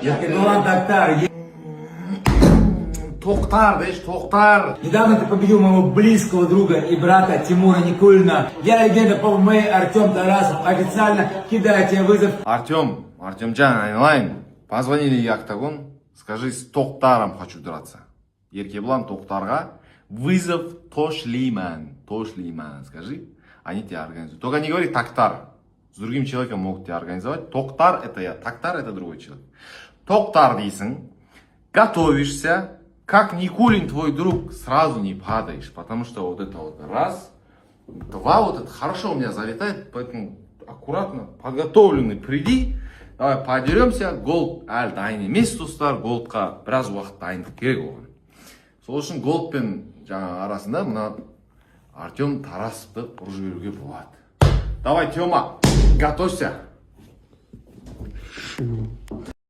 Еркебулан Токтар. Токтар, видишь, Токтар. Недавно ты победил моего близкого друга и брата Тимура Никулина. Я легенда по ММА Артем Тарасов. Официально кидаю тебе вызов. Артемджан, айналайын. Позвонили Яктагон. Скажи, с Токтаром хочу драться. Еркебулан Токтарға вызов Тошлиман. Скажи, они тебя организуют. Только не говори Токтар. С другим человеком могут тебя организовать. Токтар это я, Токтар это другой человек. Токтар дейсің, готовишься, как Никулин твой друг, сразу не падаешь, потому что вот это вот раз, два, вот это хорошо у меня залетает, поэтому аккуратно, подготовленный приди, давай подеремся, голд әлі дайын емес достар, голдқа біраз уақыт дайындық керек оған. Сол үшін голд пен жаңа арасында мына Артем Тарасовты ұрып жіберуге болады. Давай, Тёма, готовься.